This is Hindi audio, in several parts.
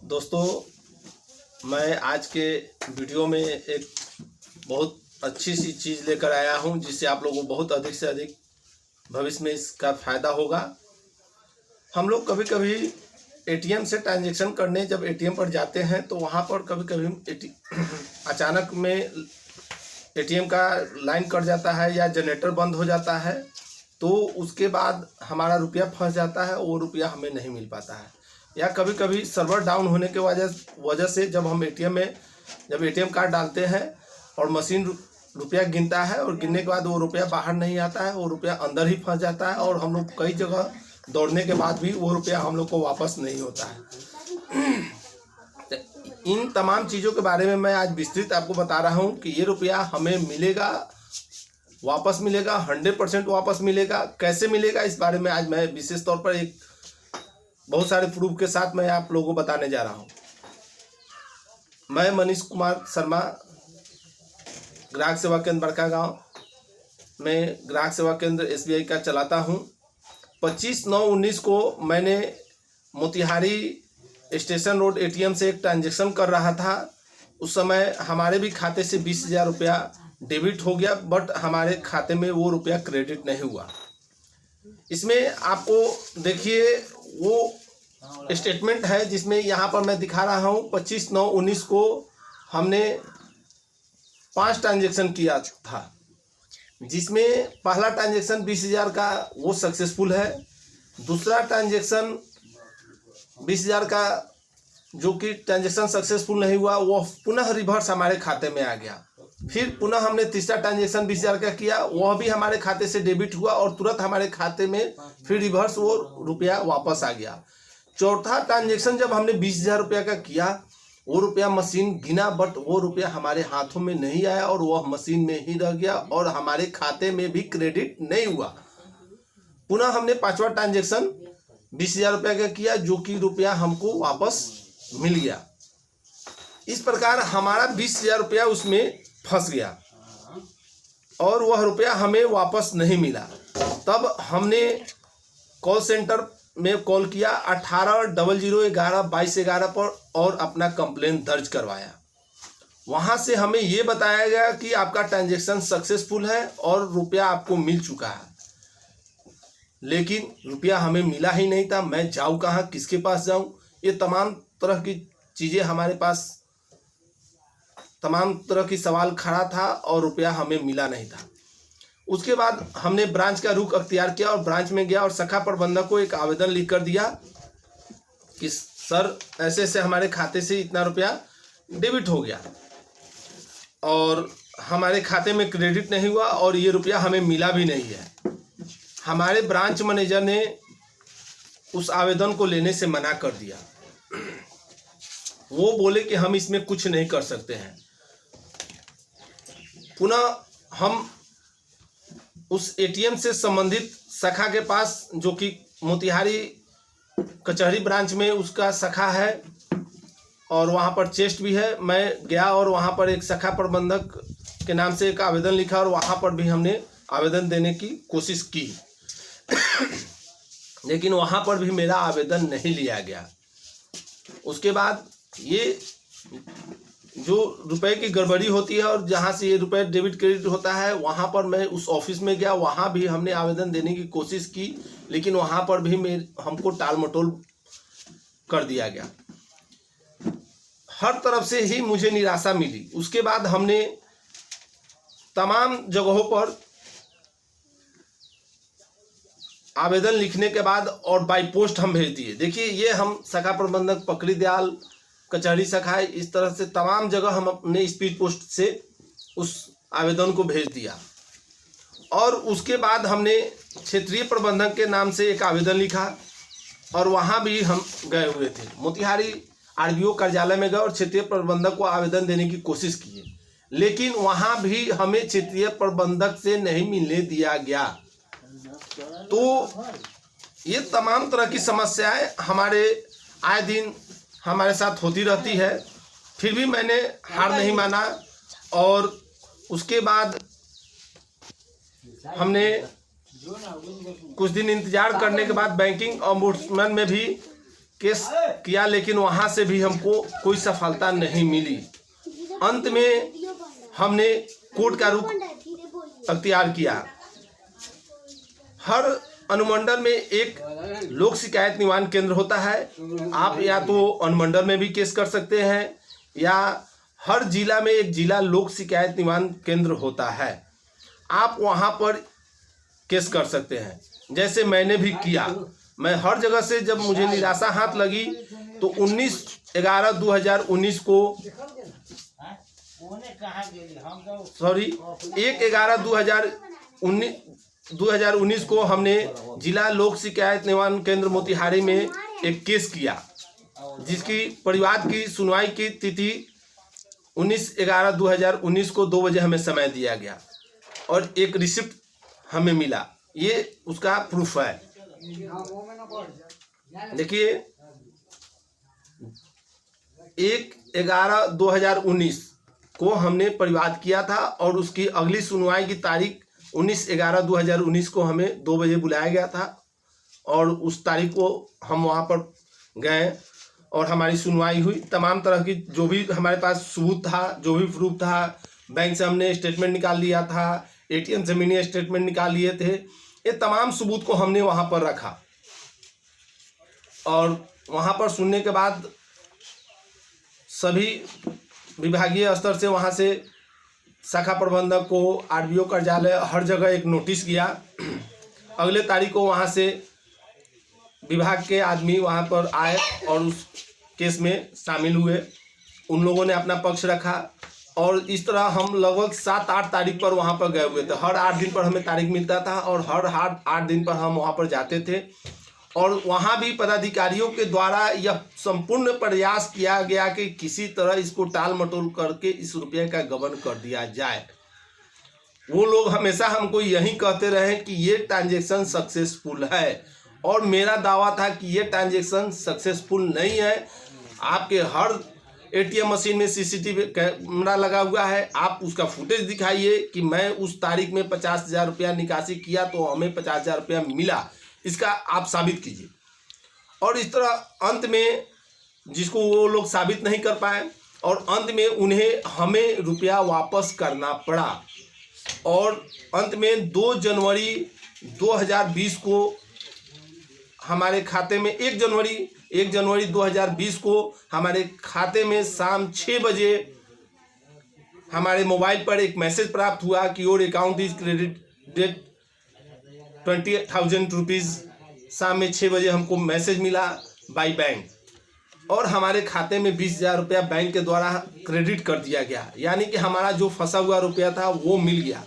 दोस्तों, मैं आज के वीडियो में एक बहुत अच्छी सी चीज़ लेकर आया हूं जिससे आप लोगों को बहुत अधिक से अधिक भविष्य में इसका फ़ायदा होगा। हम लोग कभी कभी एटीएम से ट्रांजैक्शन करने जब एटीएम पर जाते हैं तो वहां पर कभी कभी अचानक में एटीएम का लाइन कट जाता है या जनरेटर बंद हो जाता है, तो उसके बाद हमारा रुपया फंस जाता है, वो रुपया हमें नहीं मिल पाता है। या कभी कभी सर्वर डाउन होने के वजह से जब हम जब एटीएम कार्ड डालते हैं और मशीन रुपया गिनता है और गिनने के बाद वो रुपया बाहर नहीं आता है, वो रुपया अंदर ही फंस जाता है और हम लोग कई जगह दौड़ने के बाद भी वो रुपया हम लोग को वापस नहीं होता है। इन तमाम चीज़ों के बारे में मैं आज विस्तृत आपको बता रहा हूँ कि ये रुपया हमें मिलेगा, वापस मिलेगा, 100% वापस मिलेगा। कैसे मिलेगा इस बारे में आज मैं विशेष तौर पर एक बहुत सारे प्रूफ के साथ मैं आप लोगों को बताने जा रहा हूँ। मैं मनीष कुमार शर्मा, ग्राहक सेवा केंद्र बड़कागांव में ग्राहक सेवा केंद्र SBI का चलाता हूँ। 25/9/19 को मैंने मोतिहारी स्टेशन रोड ATM से एक ट्रांजैक्शन कर रहा था। उस समय हमारे भी खाते से 20,000 रुपया डेबिट हो गया, बट हमारे खाते में वो रुपया क्रेडिट नहीं हुआ। इसमें आपको देखिए वो स्टेटमेंट है जिसमें यहाँ पर मैं दिखा रहा हूँ 25/9/19 को हमने 5 ट्रांजैक्शन किया था, जिसमें पहला ट्रांजैक्शन 20,000 का वो सक्सेसफुल है। दूसरा ट्रांजैक्शन 20,000 का जो कि ट्रांजैक्शन सक्सेसफुल नहीं हुआ, वो पुनः रिवर्स हमारे खाते में आ गया। फिर पुनः हमने तीसरा ट्रांजैक्शन 20,000 का किया, वह भी हमारे खाते से डेबिट हुआ और तुरंत हमारे खाते में फिर रिवर्स वो रुपया वापस आ गया। चौथा ट्रांजैक्शन जब हमने 20,000 रुपया का किया, वो रुपया मशीन गिना, बट वो रुपया हमारे हाथों में नहीं आया और वह मशीन में ही रह गया और हमारे खाते में भी क्रेडिट नहीं हुआ। पुनः हमने 5वां ट्रांजैक्शन 20,000 रुपया का किया, जो कि रुपया हमको वापस मिल गया। इस प्रकार हमारा 20,000 रुपया उसमें फंस गया और वह रुपया हमें वापस नहीं मिला। तब हमने कॉल सेंटर में कॉल किया 1800112211 पर और अपना कंप्लेंट दर्ज करवाया। वहां से हमें ये बताया गया कि आपका ट्रांजैक्शन सक्सेसफुल है और रुपया आपको मिल चुका है, लेकिन रुपया हमें मिला ही नहीं था। मैं जाऊँ कहाँ, किसके पास जाऊँ, ये तमाम तरह की चीज़ें हमारे पास, तमाम तरह की सवाल खड़ा था और रुपया हमें मिला नहीं था। उसके बाद हमने ब्रांच का रुख अख्तियार किया और ब्रांच में गया और शाखा प्रबंधक को एक आवेदन लिख कर दिया कि सर ऐसे ऐसे हमारे खाते से इतना रुपया डेबिट हो गया और हमारे खाते में क्रेडिट नहीं हुआ और ये रुपया हमें मिला भी नहीं है। हमारे ब्रांच मैनेजर ने उस आवेदन को लेने से मना कर दिया। वो बोले कि हम इसमें कुछ नहीं कर सकते हैं। पुनः हम उस ATM से संबंधित शाखा के पास, जो कि मोतिहारी कचहरी ब्रांच में उसका शाखा है और वहाँ पर चेस्ट भी है, मैं गया और वहाँ पर एक शाखा प्रबंधक के नाम से एक आवेदन लिखा और वहाँ पर भी हमने आवेदन देने की कोशिश की, लेकिन वहाँ पर भी मेरा आवेदन नहीं लिया गया। उसके बाद ये जो रुपए की गड़बड़ी होती है और जहाँ से ये रुपए डेबिट क्रेडिट होता है, वहाँ पर मैं उस ऑफिस में गया, वहाँ भी हमने आवेदन देने की कोशिश की, लेकिन वहाँ पर भी हमको टाल मटोल कर दिया गया। हर तरफ से ही मुझे निराशा मिली। उसके बाद हमने तमाम जगहों पर आवेदन लिखने के बाद और बाई पोस्ट हम भेज दिए। देखिए, ये हम शाखा प्रबंधक पकड़ी दयाल कचहरी शाखा है, इस तरह से तमाम जगह हम अपने स्पीड पोस्ट से उस आवेदन को भेज दिया। और उसके बाद हमने क्षेत्रीय प्रबंधक के नाम से एक आवेदन लिखा और वहाँ भी हम गए हुए थे। मोतिहारी RDO कार्यालय में गए और क्षेत्रीय प्रबंधक को आवेदन देने की कोशिश की, लेकिन वहाँ भी हमें क्षेत्रीय प्रबंधक से नहीं मिलने दिया गया। तो ये तमाम तरह की समस्याएं हमारे आए दिन हमारे साथ होती रहती है। फिर भी मैंने हार नहीं माना और उसके बाद हमने कुछ दिन इंतजार करने के बाद बैंकिंग ओम्बुड्समैन में भी केस किया, लेकिन वहाँ से भी हमको कोई सफलता नहीं मिली। अंत में हमने कोर्ट का रुख अख्तियार किया। हर अनुमंडल में एक लोक शिकायत निवारण केंद्र होता है। आप या तो अनुमंडल में भी केस कर सकते हैं या हर जिला में एक जिला लोक शिकायत निवारण केंद्र होता है, आप वहाँ पर केस कर सकते हैं। जैसे मैंने भी किया। मैं हर जगह से जब मुझे निराशा हाथ लगी तो 1/11/2019 को 1/11/2019 को हमने जिला लोक शिकायत निवारण केंद्र मोतिहारी में एक केस किया, जिसकी परिवाद की सुनवाई की तिथि 19/11/2019 को 2 बजे हमें समय दिया गया और एक रिसिप्ट हमें मिला। ये उसका प्रूफ है। देखिए 1/11/2019 को हमने परिवाद किया था और उसकी अगली सुनवाई की तारीख 19/11/2019 को हमें 2 बजे बुलाया गया था और उस तारीख को हम वहाँ पर गए और हमारी सुनवाई हुई। तमाम तरह की जो भी हमारे पास सबूत था, जो भी प्रूफ था, बैंक से हमने स्टेटमेंट निकाल लिया था, ATM से मिनी स्टेटमेंट निकाल लिए थे, ये तमाम सबूत को हमने वहाँ पर रखा और वहाँ पर सुनने के बाद सभी विभागीय स्तर से, वहाँ से शाखा प्रबंधक को, RBO कार्यालय, हर जगह एक नोटिस गया। अगले तारीख को वहाँ से विभाग के आदमी वहाँ पर आए और उस केस में शामिल हुए। उन लोगों ने अपना पक्ष रखा और इस तरह हम लगभग 7-8 तारीख पर वहाँ पर गए हुए थे। हर 8 दिन पर हमें तारीख मिलता था और हर 8 दिन पर हम वहाँ पर जाते थे और वहाँ भी पदाधिकारियों के द्वारा यह संपूर्ण प्रयास किया गया कि किसी तरह इसको टाल मटोल करके इस रुपये का गबन कर दिया जाए। वो लोग हमेशा हमको यही कहते रहे कि ये ट्रांजैक्शन सक्सेसफुल है और मेरा दावा था कि ये ट्रांजैक्शन सक्सेसफुल नहीं है। आपके हर ATM मशीन में CCTV कैमरा लगा हुआ है, आप उसका फुटेज दिखाइए कि मैं उस तारीख में 50,000 रुपया निकासी किया तो हमें 50,000 रुपया मिला, इसका आप साबित कीजिए। और इस तरह अंत में जिसको वो लोग साबित नहीं कर पाए और अंत में उन्हें हमें रुपया वापस करना पड़ा और अंत में 2 जनवरी 2020 को हमारे खाते में 1 जनवरी 2020 को हमारे खाते में शाम 6 बजे हमारे मोबाइल पर एक मैसेज प्राप्त हुआ कि your account is credited 20,000 rupees. शाम में 6 बजे हमको मैसेज मिला बाय बैंक और हमारे खाते में 20,000 रुपया बैंक के द्वारा क्रेडिट कर दिया गया, यानी कि हमारा जो फंसा हुआ रुपया था वो मिल गया।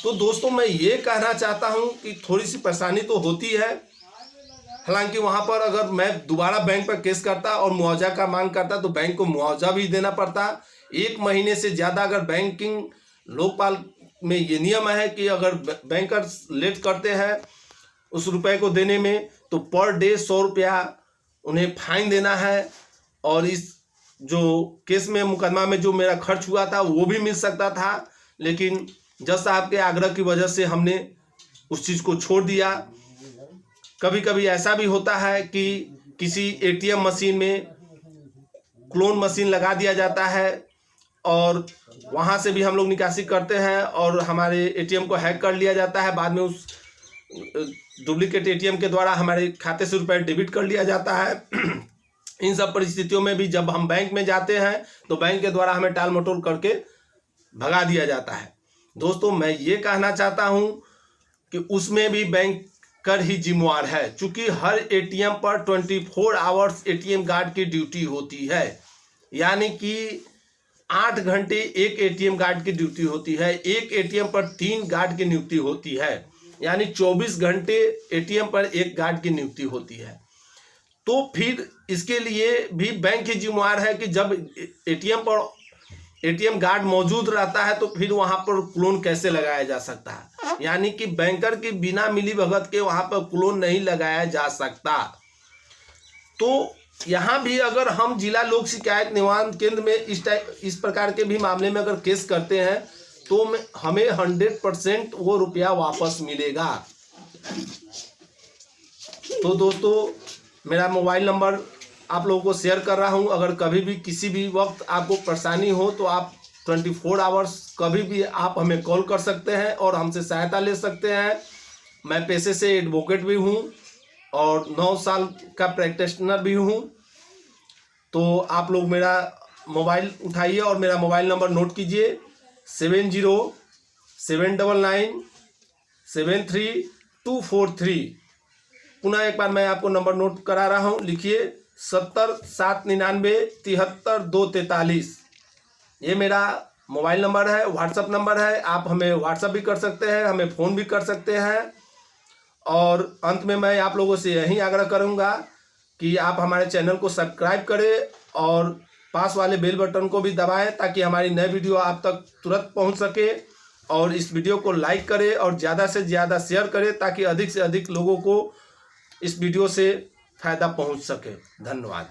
तो दोस्तों मैं ये कहना चाहता हूँ कि थोड़ी सी परेशानी तो होती है। हालांकि वहाँ पर अगर मैं दोबारा बैंक पर केस करता और मुआवजा का मांग करता तो बैंक को मुआवजा भी देना पड़ता। 1 महीने से ज़्यादा अगर बैंकिंग लोकपाल में ये नियम है कि अगर बैंकर्स लेट करते हैं उस रुपए को देने में तो पर डे 100 रुपया उन्हें फाइन देना है और इस जो केस में मुकदमा में जो मेरा खर्च हुआ था वो भी मिल सकता था, लेकिन जज साहब के आग्रह की वजह से हमने उस चीज़ को छोड़ दिया। कभी कभी ऐसा भी होता है कि किसी ATM मशीन में क्लोन मशीन लगा दिया जाता है और वहाँ से भी हम लोग निकासी करते हैं और हमारे ATM को हैक कर लिया जाता है। बाद में उस डुप्लीकेट ATM के द्वारा हमारे खाते से रुपए डेबिट कर लिया जाता है। इन सब परिस्थितियों में भी जब हम बैंक में जाते हैं तो बैंक के द्वारा हमें टाल मटोल करके भगा दिया जाता है। दोस्तों मैं ये कहना चाहता हूँ कि उसमें भी बैंक कर ही जिम्मेवार है, चूँकि हर ATM पर 24 आवर्स ATM गार्ड की ड्यूटी होती है, यानी कि 8 घंटे एक ATM गार्ड की ड्यूटी होती है। एक ATM पर 3 गार्ड की नियुक्ति होती है, यानी 24 घंटे ATM पर एक गार्ड की नियुक्ति होती है। तो फिर इसके लिए भी बैंक ही जिम्मेवार है कि जब ATM पर ATM गार्ड मौजूद रहता है तो फिर वहाँ पर क्लोन कैसे लगाया जा सकता है, यानी कि बैंकर की बिना मिलीभगत के वहाँ पर क्लोन नहीं लगाया जा सकता। तो यहाँ भी अगर हम जिला लोक शिकायत निवारण केंद्र में इस प्रकार के भी मामले में अगर केस करते हैं तो हमें 100% वो रुपया वापस मिलेगा। तो दोस्तों मेरा मोबाइल नंबर आप लोगों को शेयर कर रहा हूं। अगर कभी भी किसी भी वक्त आपको परेशानी हो तो आप 24 आवर्स कभी भी आप हमें कॉल कर सकते हैं और हमसे सहायता ले सकते हैं। मैं पेशे से एडवोकेट भी हूं और 9 साल का प्रैक्टिशनर भी हूं। तो आप लोग मेरा मोबाइल उठाइए और मेरा मोबाइल नंबर नोट कीजिए 7079793243। पुनः एक बार मैं आपको नंबर नोट करा रहा हूँ, लिखिए 7079933243। ये मेरा मोबाइल नंबर है, व्हाट्सअप नंबर है। आप हमें व्हाट्सअप भी कर सकते हैं, हमें फ़ोन भी कर सकते हैं। और अंत में मैं आप लोगों से यही आग्रह करूँगा कि आप हमारे चैनल को सब्सक्राइब करें और पास वाले बेल बटन को भी दबाएं ताकि हमारी नई वीडियो आप तक तुरंत पहुंच सके। और इस वीडियो को लाइक करें और ज़्यादा से ज़्यादा शेयर करें ताकि अधिक से अधिक लोगों को इस वीडियो से फ़ायदा पहुंच सके। धन्यवाद।